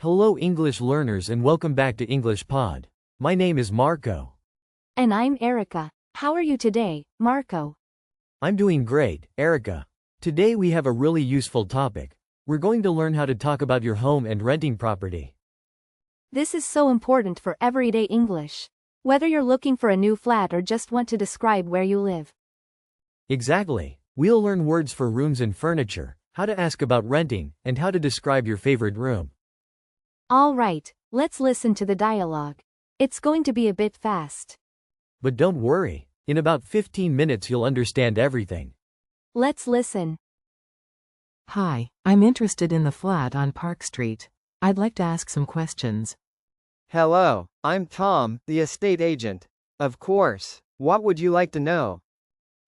Hello English learners and welcome back to English Pod. My name is Marco. And I'm Erica. How are you today, Marco? I'm doing great, Erica. Today we have a really useful topic. We're going to learn how to talk about your home and renting property. This is so important for everyday English. Whether you're looking for a new flat or just want to describe where you live. Exactly. We'll learn words for rooms and furniture, how to ask about renting, and how to describe your favorite room. All right, let's listen to the dialogue. It's going to be a bit fast. But don't worry. In about 15 minutes you'll understand everything. Let's listen. Hi, I'm interested in the flat on Park Street. I'd like to ask some questions. Hello, I'm Tom, the estate agent. Of course. What would you like to know?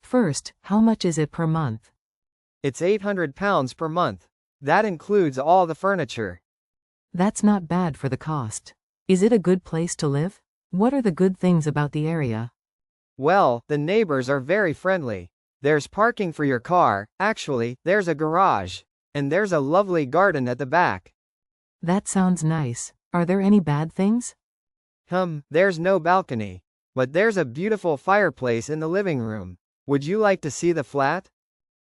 First, how much is it per month? It's £800 per month. That includes all the furniture. That's not bad for the cost. Is it a good place to live? What are the good things about the area? Well, the neighbors are very friendly. There's parking for your car, actually, there's a garage. And there's a lovely garden at the back. That sounds nice. Are there any bad things? There's no balcony. But there's a beautiful fireplace in the living room. Would you like to see the flat?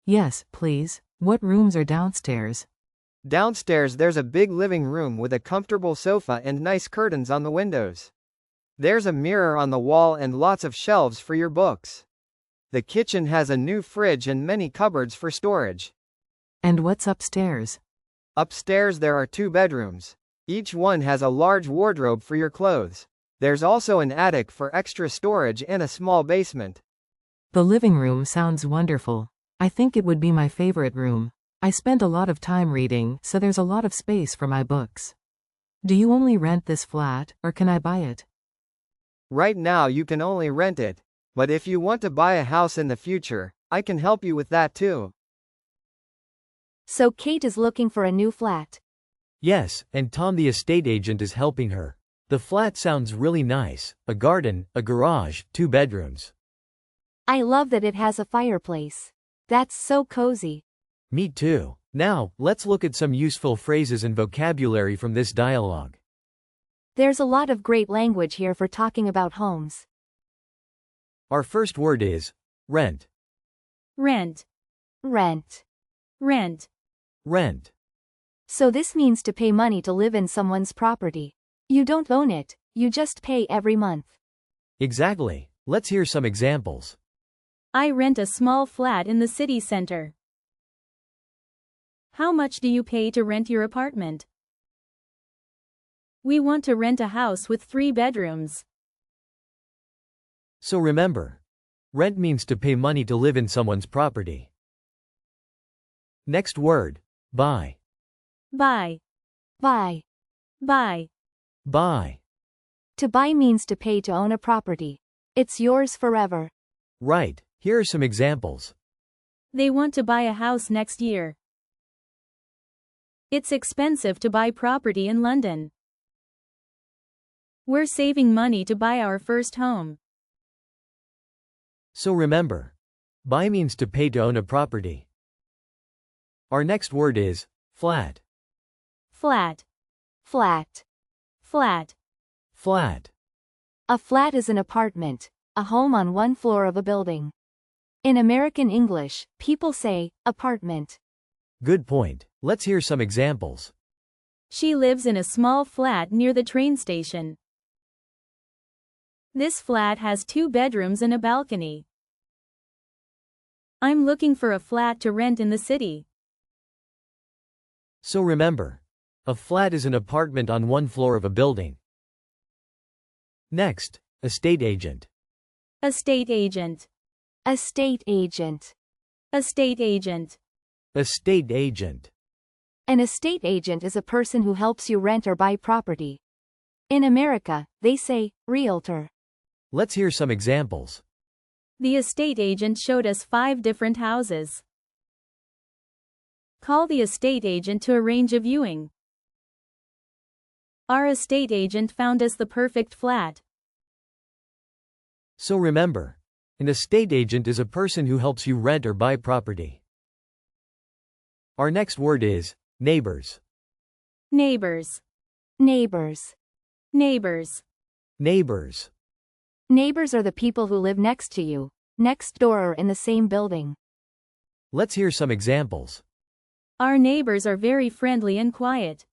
Yes, please. What rooms are downstairs? Downstairs there's a big living room with a comfortable sofa and nice curtains on the windows. There's a mirror on the wall and lots of shelves for your books. The kitchen has a new fridge and many cupboards for storage. And what's upstairs? Upstairs there are 2 bedrooms. Each one has a large wardrobe for your clothes. There's also an attic for extra storage and a small basement. The living room sounds wonderful. I think it would be my favorite room. I spend a lot of time reading, so there's a lot of space for my books. Do you only rent this flat, or can I buy it? Right now you can only rent it. But if you want to buy a house in the future, I can help you with that too. So Kate is looking for a new flat. Yes, and Tom the estate agent is helping her. The flat sounds really nice. A garden, a garage, 2 bedrooms. I love that it has a fireplace. That's so cozy. Me too. Now, let's look at some useful phrases and vocabulary from this dialogue. There's a lot of great language here for talking about homes. Our first word is rent. Rent. Rent. Rent. Rent. So this means to pay money to live in someone's property. You don't own it, you just pay every month. Exactly. Let's hear some examples. I rent a small flat in the city center. How much do you pay to rent your apartment? We want to rent a house with 3 bedrooms. So remember, rent means to pay money to live in someone's property. Next word, buy. Buy. Buy. Buy. Buy. To buy means to pay to own a property. It's yours forever. Right. Here are some examples. They want to buy a house next year. It's expensive to buy property in London. We're saving money to buy our first home. So remember, buy means to pay to own a property. Our next word is flat. Flat. Flat. Flat. Flat. A flat is an apartment, a home on one floor of a building. In American English, people say apartment. Good point. Let's hear some examples. She lives in a small flat near the train station. This flat has 2 bedrooms and a balcony. I'm looking for a flat to rent in the city. So remember, a flat is an apartment on one floor of a building. Next, estate agent. Estate agent. Estate agent. Estate agent. Estate agent. An estate agent is a person who helps you rent or buy property. In America, they say realtor. Let's hear some examples. The estate agent showed us 5 different houses. Call the estate agent to arrange a viewing. Our estate agent found us the perfect flat. So remember, an estate agent is a person who helps you rent or buy property. Our next word is neighbors. Neighbors. Neighbors. Neighbors. Neighbors. Neighbors are the people who live next to you, next door or in the same building. Let's hear some examples. Our neighbors are very friendly and quiet.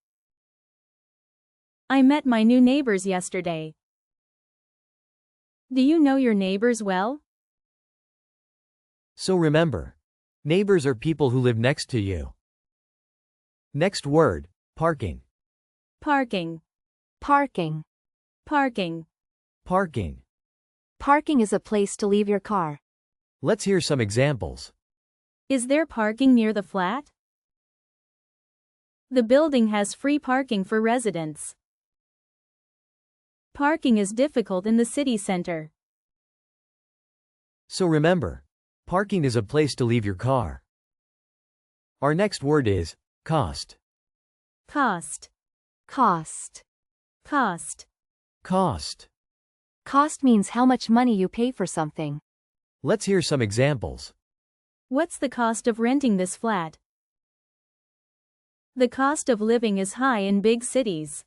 I met my new neighbors yesterday. Do you know your neighbors well? So remember, neighbors are people who live next to you. Next word, parking. Parking. Parking. Parking. Parking. Parking is a place to leave your car. Let's hear some examples. Is there parking near the flat? The building has free parking for residents. Parking is difficult in the city center. So remember, parking is a place to leave your car. Our next word is cost. Cost. Cost. Cost. Cost. Cost means how much money you pay for something. Let's hear some examples. What's the cost of renting this flat? The cost of living is high in big cities.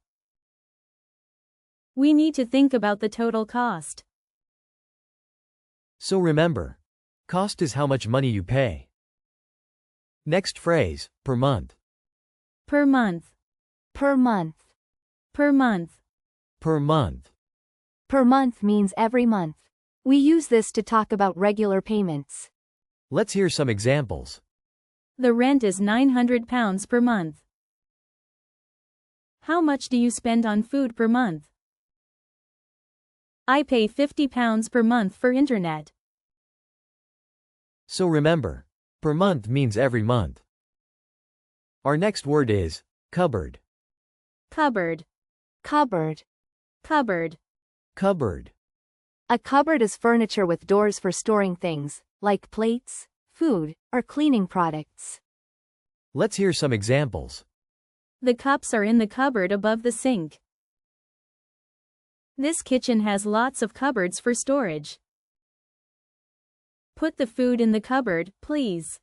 We need to think about the total cost. So remember, cost is how much money you pay. Next phrase, per month. Per month. Per month. Per month. Per month. Per month means every month. We use this to talk about regular payments. Let's hear some examples. The rent is £900 per month. How much do you spend on food per month? I pay £50 per month for internet. So remember, per month means every month. Our next word is cupboard. Cupboard. Cupboard. Cupboard. Cupboard. A cupboard is furniture with doors for storing things, like plates, food, or cleaning products. Let's hear some examples. The cups are in the cupboard above the sink. This kitchen has lots of cupboards for storage. Put the food in the cupboard, please.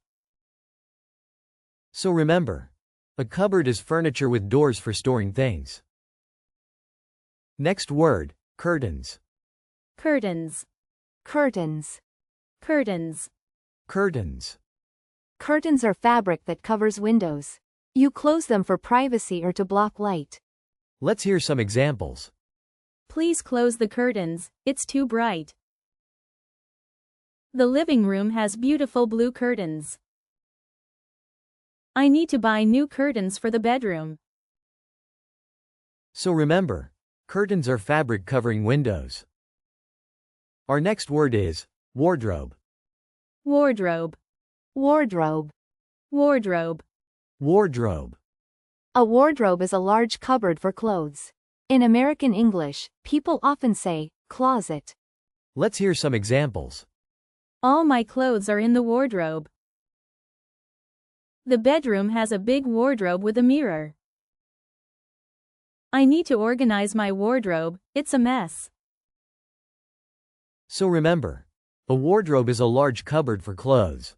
So remember, a cupboard is furniture with doors for storing things. Next word, curtains. Curtains. Curtains. Curtains. Curtains. Curtains are fabric that covers windows. You close them for privacy or to block light. Let's hear some examples. Please close the curtains, it's too bright. The living room has beautiful blue curtains. I need to buy new curtains for the bedroom. So remember, curtains are fabric covering windows. Our next word is wardrobe. Wardrobe. Wardrobe. Wardrobe. Wardrobe. A wardrobe is a large cupboard for clothes. In American English, people often say, closet. Let's hear some examples. All my clothes are in the wardrobe. The bedroom has a big wardrobe with a mirror. I need to organize my wardrobe, it's a mess. So remember, a wardrobe is a large cupboard for clothes.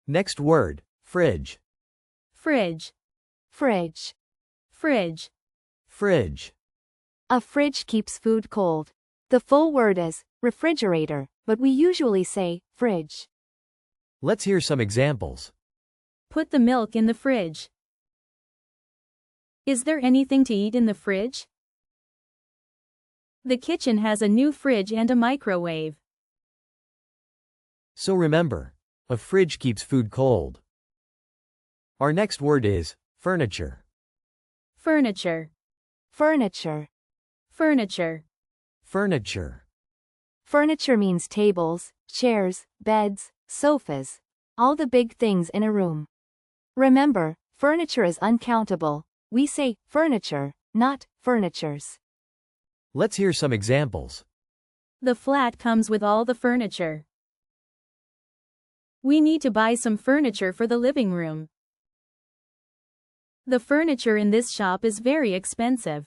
Next word, fridge. Fridge. Fridge. Fridge. Fridge. A fridge keeps food cold. The full word is refrigerator, but we usually say fridge. Let's hear some examples. Put the milk in the fridge. Is there anything to eat in the fridge? The kitchen has a new fridge and a microwave. So remember, a fridge keeps food cold. Our next word is furniture. Furniture. Furniture. Furniture. Furniture. Furniture means tables, chairs, beds, sofas, all the big things in a room. Remember, furniture is uncountable. We say furniture, not furnitures. Let's hear some examples. The flat comes with all the furniture. We need to buy some furniture for the living room. The furniture in this shop is very expensive.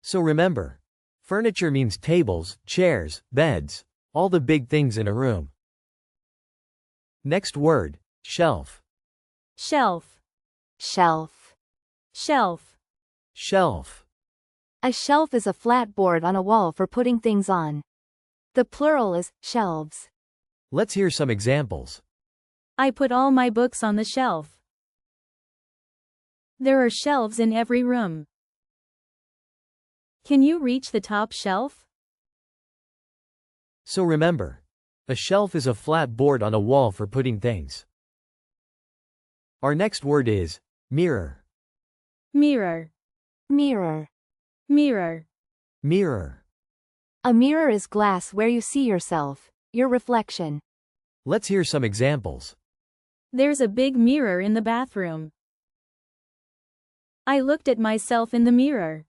So remember, furniture means tables, chairs, beds, all the big things in a room. Next word, shelf. Shelf. Shelf. Shelf. Shelf. A shelf is a flat board on a wall for putting things on. The plural is shelves. Let's hear some examples. I put all my books on the shelf. There are shelves in every room. Can you reach the top shelf? So remember, a shelf is a flat board on a wall for putting things. Our next word is mirror. Mirror. Mirror. Mirror. Mirror. A mirror is glass where you see yourself, your reflection. Let's hear some examples. There's a big mirror in the bathroom. I looked at myself in the mirror.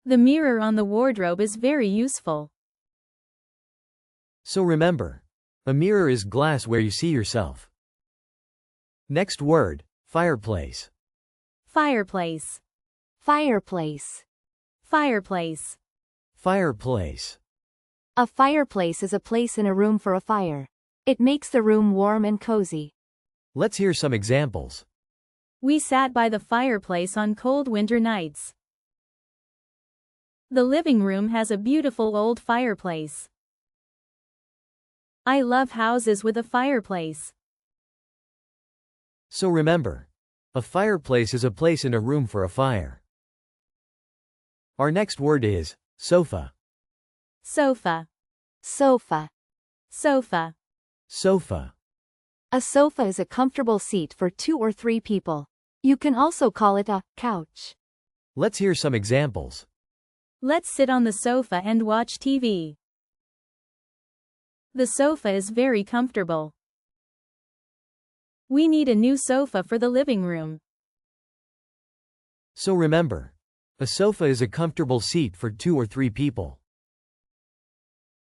The mirror on the wardrobe is very useful. So remember, a mirror is glass where you see yourself. Next word, fireplace. Fireplace. Fireplace. Fireplace. Fireplace. A fireplace is a place in a room for a fire. It makes the room warm and cozy. Let's hear some examples. We sat by the fireplace on cold winter nights. The living room has a beautiful old fireplace. I love houses with a fireplace. So remember, a fireplace is a place in a room for a fire. Our next word is sofa. Sofa. Sofa. Sofa. Sofa. A sofa is a comfortable seat for 2 or 3 people. You can also call it a couch. Let's hear some examples. Let's sit on the sofa and watch TV. The sofa is very comfortable. We need a new sofa for the living room. So remember, a sofa is a comfortable seat for 2 or 3 people.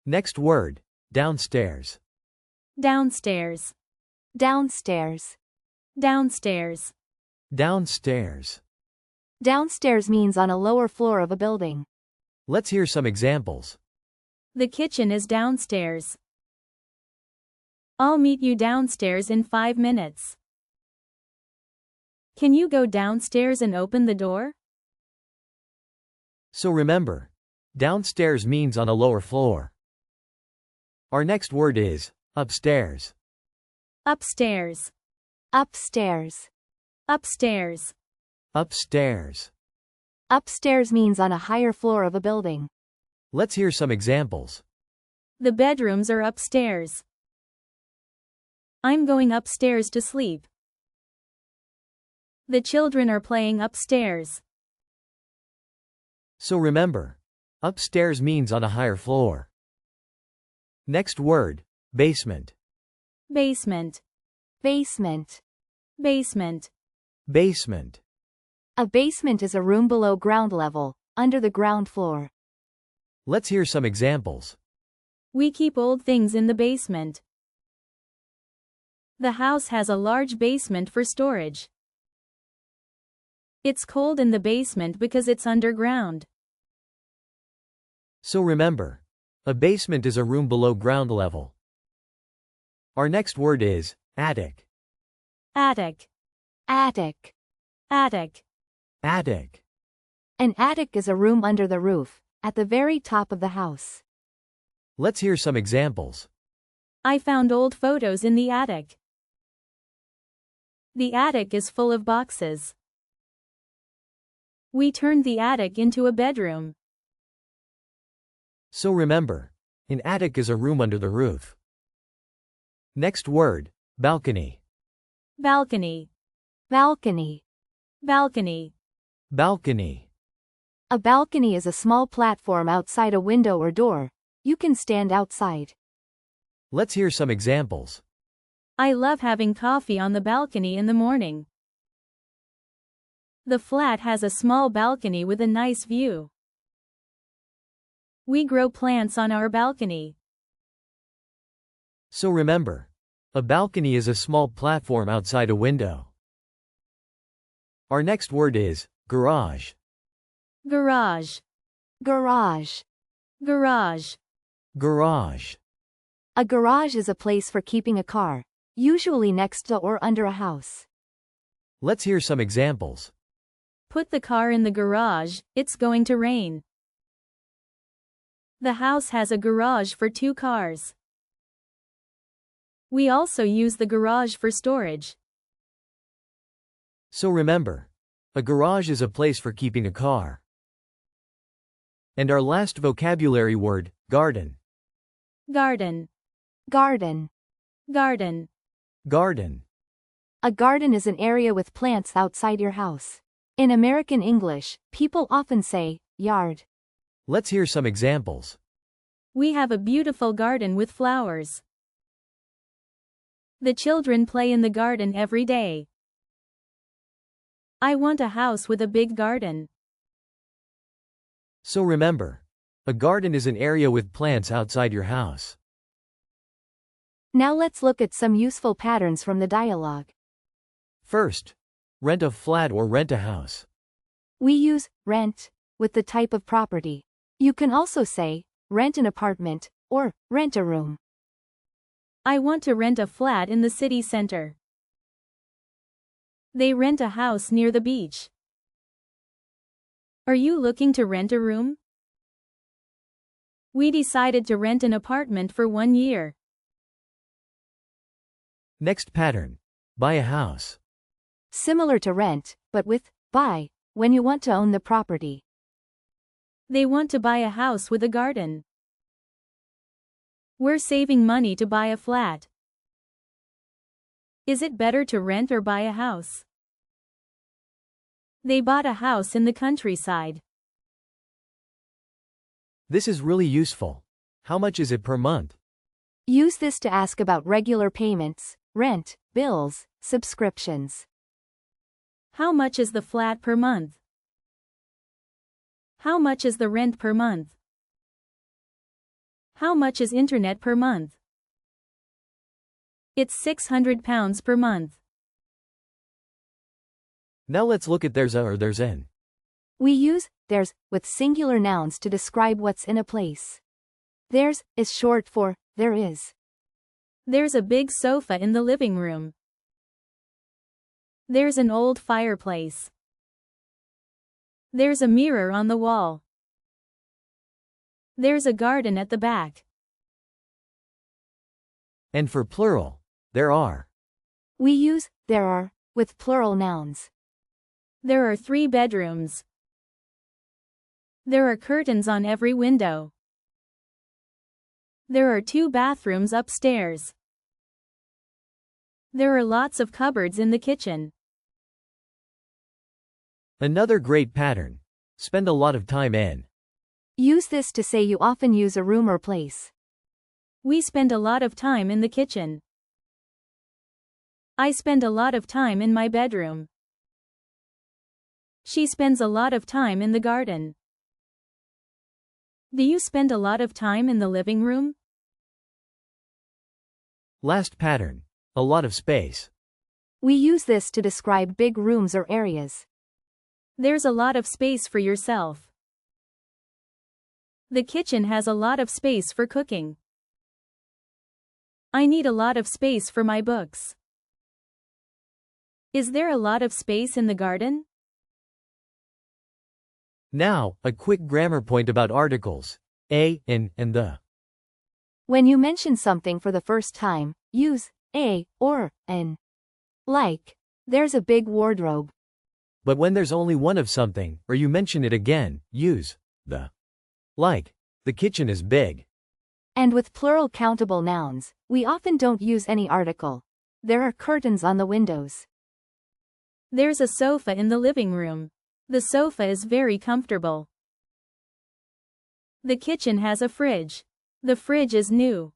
Next word, downstairs. Downstairs. Downstairs. Downstairs. Downstairs. Downstairs means on a lower floor of a building. Let's hear some examples. The kitchen is downstairs. I'll meet you downstairs in 5 minutes. Can you go downstairs and open the door? So remember, downstairs means on a lower floor. Our next word is upstairs. Upstairs. Upstairs. Upstairs. Upstairs. Upstairs means on a higher floor of a building. Let's hear some examples. The bedrooms are upstairs. I'm going upstairs to sleep. The children are playing upstairs. So remember, upstairs means on a higher floor. Next word, basement. Basement. Basement. Basement. Basement. A basement is a room below ground level, under the ground floor. Let's hear some examples. We keep old things in the basement. The house has a large basement for storage. It's cold in the basement because it's underground. So remember, a basement is a room below ground level. Our next word is attic. Attic. Attic. Attic. Attic. An attic is a room under the roof, at the very top of the house. Let's hear some examples. I found old photos in the attic. The attic is full of boxes. We turned the attic into a bedroom. So remember, an attic is a room under the roof. Next word, balcony. Balcony. Balcony. Balcony. Balcony. A balcony is a small platform outside a window or door. You can stand outside. Let's hear some examples. I love having coffee on the balcony in the morning. The flat has a small balcony with a nice view. We grow plants on our balcony. So remember, a balcony is a small platform outside a window. Our next word is garage. Garage. Garage. Garage. Garage. A garage is a place for keeping a car, usually next to or under a house. Let's hear some examples. Put the car in the garage, it's going to rain. The house has a garage for 2 cars. We also use the garage for storage. So remember, a garage is a place for keeping a car. And our last vocabulary word, garden. Garden. Garden. Garden. Garden. A garden is an area with plants outside your house. In American English, people often say, yard. Let's hear some examples. We have a beautiful garden with flowers. The children play in the garden every day. I want a house with a big garden. So remember, a garden is an area with plants outside your house. Now let's look at some useful patterns from the dialogue. First, rent a flat or rent a house. We use rent with the type of property. You can also say rent an apartment or rent a room. I want to rent a flat in the city center. They rent a house near the beach. Are you looking to rent a room? We decided to rent an apartment for 1 year. Next pattern, buy a house. Similar to rent, but with buy, when you want to own the property. They want to buy a house with a garden. We're saving money to buy a flat. Is it better to rent or buy a house? They bought a house in the countryside. This is really useful. How much is it per month? Use this to ask about regular payments, rent, bills, subscriptions. How much is the flat per month? How much is the rent per month? How much is internet per month? It's £600 per month. Now let's look at there's a or there's an. We use there's with singular nouns to describe what's in a place. There's is short for there is. There's a big sofa in the living room. There's an old fireplace. There's a mirror on the wall. There's a garden at the back. And for plural, there are. We use there are with plural nouns. There are 3 bedrooms. There are curtains on every window. There are 2 bathrooms upstairs. There are lots of cupboards in the kitchen. Another great pattern. Spend a lot of time in. Use this to say you often use a room or place. We spend a lot of time in the kitchen. I spend a lot of time in my bedroom. She spends a lot of time in the garden. Do you spend a lot of time in the living room? Last pattern. A lot of space. We use this to describe big rooms or areas. There's a lot of space for yourself. The kitchen has a lot of space for cooking. I need a lot of space for my books. Is there a lot of space in the garden? Now, a quick grammar point about articles. A, in, and the. When you mention something for the first time, use a or an. Like, there's a big wardrobe. But when there's only one of something, or you mention it again, use the. Like, the kitchen is big. And with plural countable nouns, we often don't use any article. There are curtains on the windows. There's a sofa in the living room. The sofa is very comfortable. The kitchen has a fridge. The fridge is new.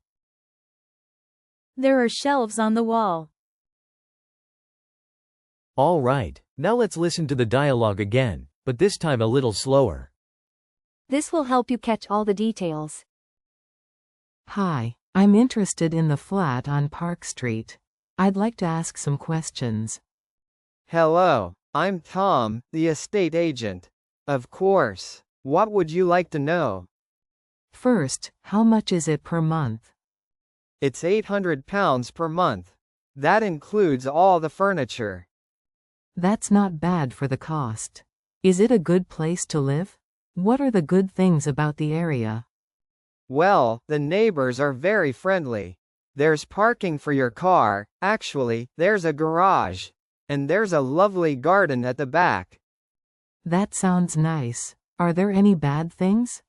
There are shelves on the wall. All right, now let's listen to the dialogue again, but this time a little slower. This will help you catch all the details. Hi, I'm interested in the flat on Park Street. I'd like to ask some questions. Hello, I'm Tom, the estate agent. Of course. What would you like to know? First, how much is it per month? It's £800 per month. That includes all the furniture. That's not bad for the cost. Is it a good place to live? What are the good things about the area? Well, the neighbors are very friendly. There's parking for your car, actually, there's a garage. And there's a lovely garden at the back. That sounds nice. Are there any bad things?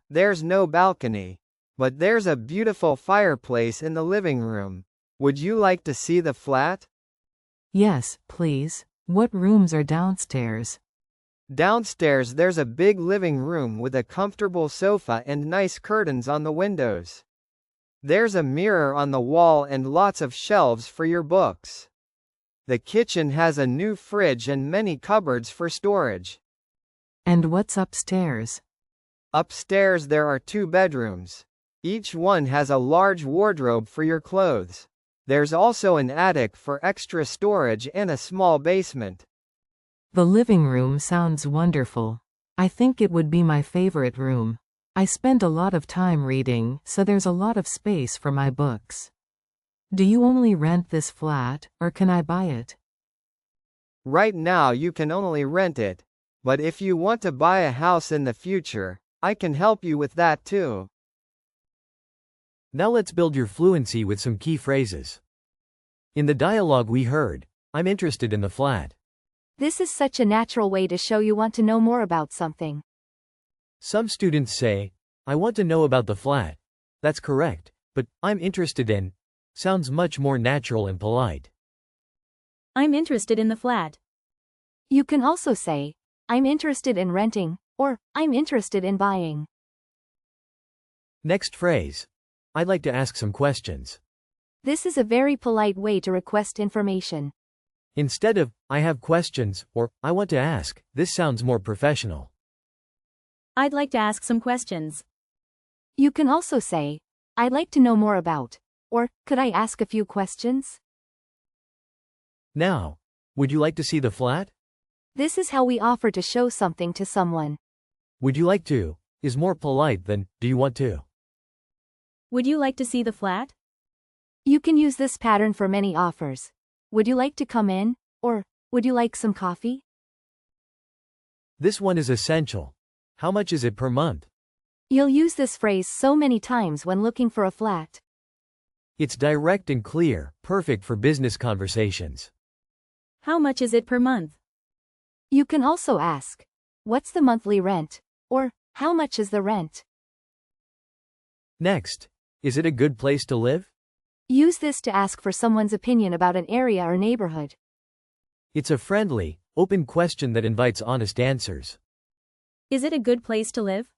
There's no balcony. But there's a beautiful fireplace in the living room. Would you like to see the flat? Yes, please. What rooms are downstairs? Downstairs there's a big living room with a comfortable sofa and nice curtains on the windows. There's a mirror on the wall and lots of shelves for your books. The kitchen has a new fridge and many cupboards for storage. And what's upstairs? Upstairs there are 2 bedrooms. Each one has a large wardrobe for your clothes. There's also an attic for extra storage and a small basement. The living room sounds wonderful. I think it would be my favorite room. I spend a lot of time reading, so there's a lot of space for my books. Do you only rent this flat, or can I buy it? Right now you can only rent it. But if you want to buy a house in the future, I can help you with that too. Now let's build your fluency with some key phrases. In the dialogue we heard, I'm interested in the flat. This is such a natural way to show you want to know more about something. Some students say, I want to know about the flat. That's correct, but I'm interested in sounds much more natural and polite. I'm interested in the flat. You can also say, I'm interested in renting, or I'm interested in buying. Next phrase. I'd like to ask some questions. This is a very polite way to request information. Instead of, I have questions, or, I want to ask, this sounds more professional. I'd like to ask some questions. You can also say, I'd like to know more about, or, could I ask a few questions? Now, would you like to see the flat? This is how we offer to show something to someone. Would you like to is more polite than, do you want to? Would you like to see the flat? You can use this pattern for many offers. Would you like to come in? Or, would you like some coffee? This one is essential. How much is it per month? You'll use this phrase so many times when looking for a flat. It's direct and clear, perfect for business conversations. How much is it per month? You can also ask, what's the monthly rent? Or, how much is the rent? Next, is it a good place to live? Use this to ask for someone's opinion about an area or neighborhood. It's a friendly, open question that invites honest answers. Is it a good place to live?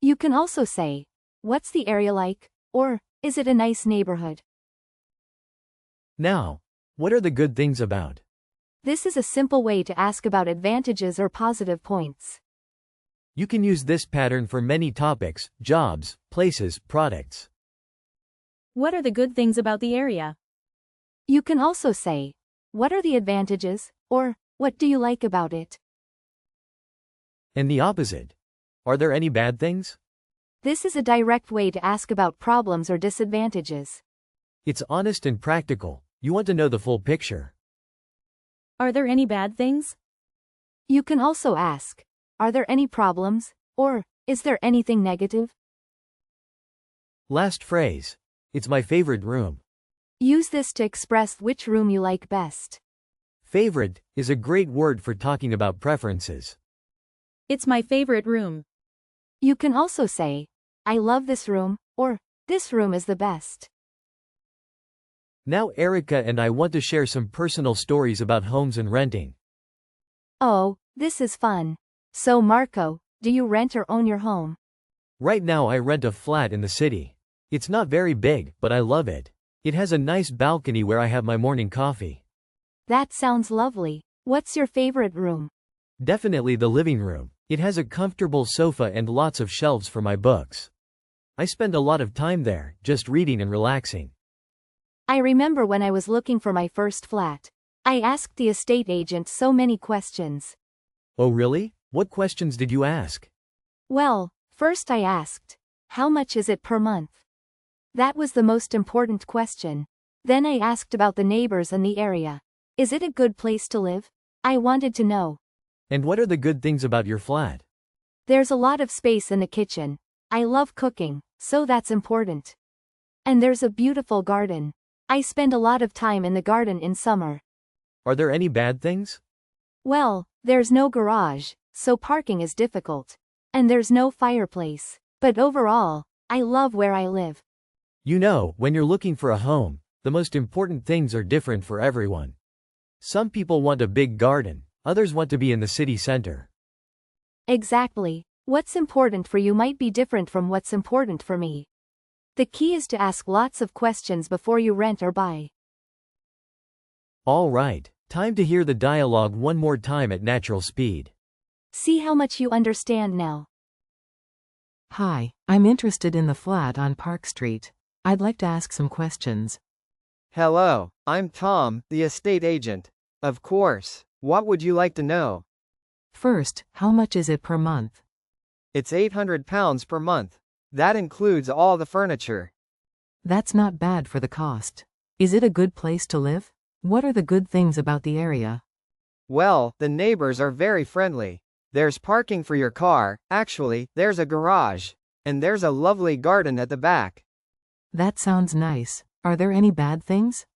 You can also say, what's the area like? Or, is it a nice neighborhood? Now, what are the good things about? This is a simple way to ask about advantages or positive points. You can use this pattern for many topics, jobs, places, products. What are the good things about the area? You can also say, what are the advantages? Or, what do you like about it? And the opposite. Are there any bad things? This is a direct way to ask about problems or disadvantages. It's honest and practical. You want to know the full picture. Are there any bad things? You can also ask, are there any problems? Or, is there anything negative? Last phrase. It's my favorite room. Use this to express which room you like best. Favorite is a great word for talking about preferences. It's my favorite room. You can also say, I love this room, or, this room is the best. Now Erica and I want to share some personal stories about homes and renting. Oh, this is fun. So Marco, do you rent or own your home? Right now I rent a flat in the city. It's not very big, but I love it. It has a nice balcony where I have my morning coffee. That sounds lovely. What's your favorite room? Definitely the living room. It has a comfortable sofa and lots of shelves for my books. I spend a lot of time there, just reading and relaxing. I remember when I was looking for my first flat. I asked the estate agent so many questions. Oh really? What questions did you ask? Well, first I asked, how much is it per month? That was the most important question. Then I asked about the neighbors and the area. Is it a good place to live? I wanted to know. And what are the good things about your flat? There's a lot of space in the kitchen. I love cooking, so that's important. And there's a beautiful garden. I spend a lot of time in the garden in summer. Are there any bad things? Well, there's no garage, so parking is difficult. And there's no fireplace. But overall, I love where I live. You know, when you're looking for a home, the most important things are different for everyone. Some people want a big garden, others want to be in the city center. Exactly. What's important for you might be different from what's important for me. The key is to ask lots of questions before you rent or buy. All right, time to hear the dialogue one more time at natural speed. See how much you understand now. Hi, I'm interested in the flat on Park Street. I'd like to ask some questions. Hello, I'm Tom, the estate agent. Of course. What would you like to know? First, how much is it per month? It's £800 per month. That includes all the furniture. That's not bad for the cost. Is it a good place to live? What are the good things about the area? Well, the neighbors are very friendly. There's parking for your car, actually, there's a garage. And there's a lovely garden at the back. That sounds nice. Are there any bad things?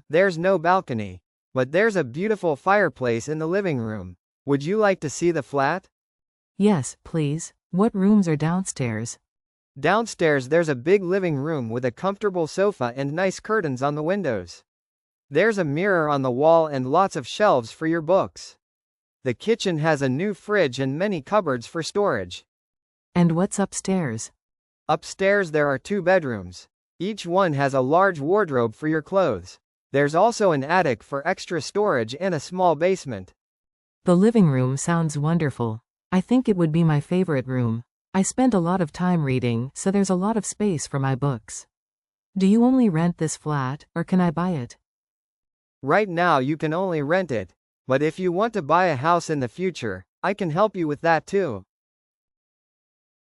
There's no balcony. But there's a beautiful fireplace in the living room. Would you like to see the flat? Yes, please. What rooms are downstairs? Downstairs there's a big living room with a comfortable sofa and nice curtains on the windows. There's a mirror on the wall and lots of shelves for your books. The kitchen has a new fridge and many cupboards for storage. And what's upstairs? Upstairs there are 2 bedrooms. Each one has a large wardrobe for your clothes. There's also an attic for extra storage and a small basement. The living room sounds wonderful. I think it would be my favorite room. I spend a lot of time reading, so there's a lot of space for my books. Do you only rent this flat, or can I buy it? Right now you can only rent it. But if you want to buy a house in the future, I can help you with that too.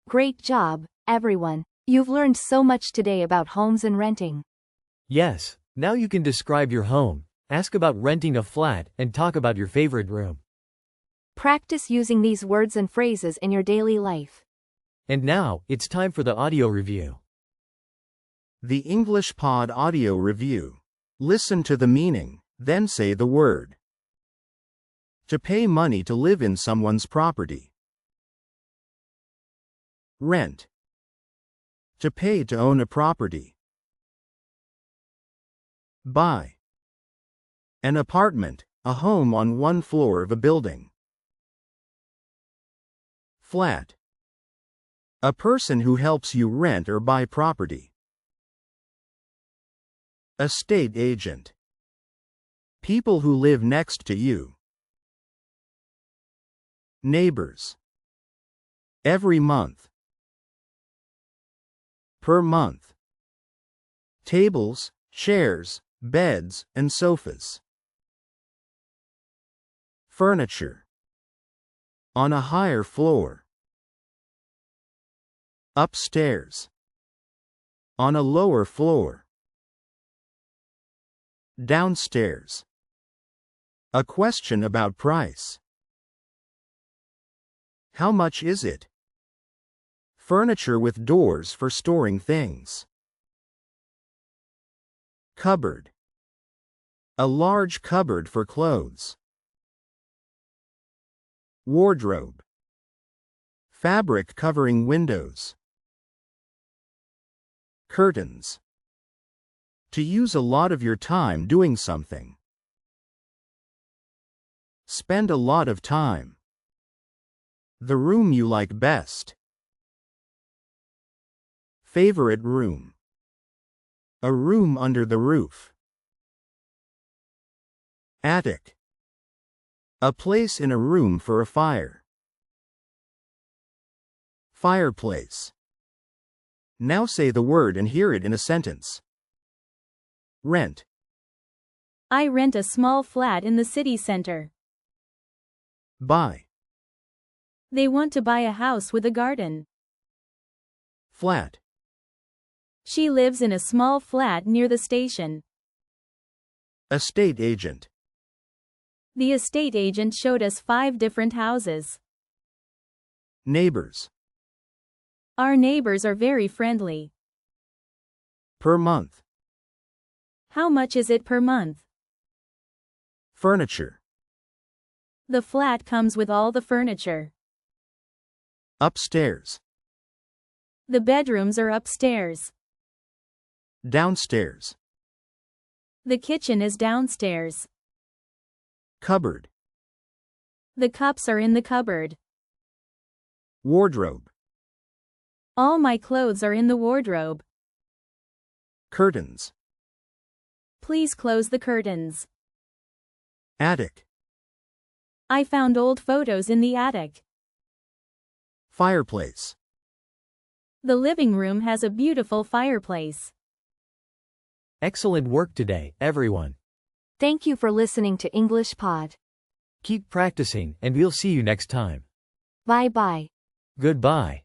Great job, everyone. You've learned so much today about homes and renting. Yes, now you can describe your home, ask about renting a flat, and talk about your favorite room. Practice using these words and phrases in your daily life. And now, it's time for the audio review. The English Pod Audio Review. Listen to the meaning, then say the word. To pay money to live in someone's property. Rent. To pay to own a property. Buy. An apartment, a home on one floor of a building. Flat. A person who helps you rent or buy property. Estate agent. People who live next to you. Neighbors. Every month. Per month. Tables, chairs, beds, and sofas. Furniture. On a higher floor. Upstairs. On a lower floor. Downstairs. A question about price. How much is it? Furniture with doors for storing things. Cupboard. A large cupboard for clothes. Wardrobe. Fabric covering windows. Curtains. To use a lot of your time doing something. Spend a lot of time. The room you like best. Favorite room. A room under the roof. Attic. A place in a room for a fire. Fireplace. Now say the word and hear it in a sentence. Rent. I rent a small flat in the city center. Buy. They want to buy a house with a garden. Flat. She lives in a small flat near the station. Estate agent. The estate agent showed us 5 different houses. Neighbors. Our neighbors are very friendly. Per month. How much is it per month? Furniture. The flat comes with all the furniture. Upstairs. The bedrooms are upstairs. Downstairs. The kitchen is downstairs. Cupboard. The cups are in the cupboard. Wardrobe. All my clothes are in the wardrobe. Curtains. Please close the curtains. Attic. I found old photos in the attic. Fireplace. The living room has a beautiful fireplace. Excellent work today, everyone. Thank you for listening to English Pod. Keep practicing, and we'll see you next time. Bye bye. Goodbye.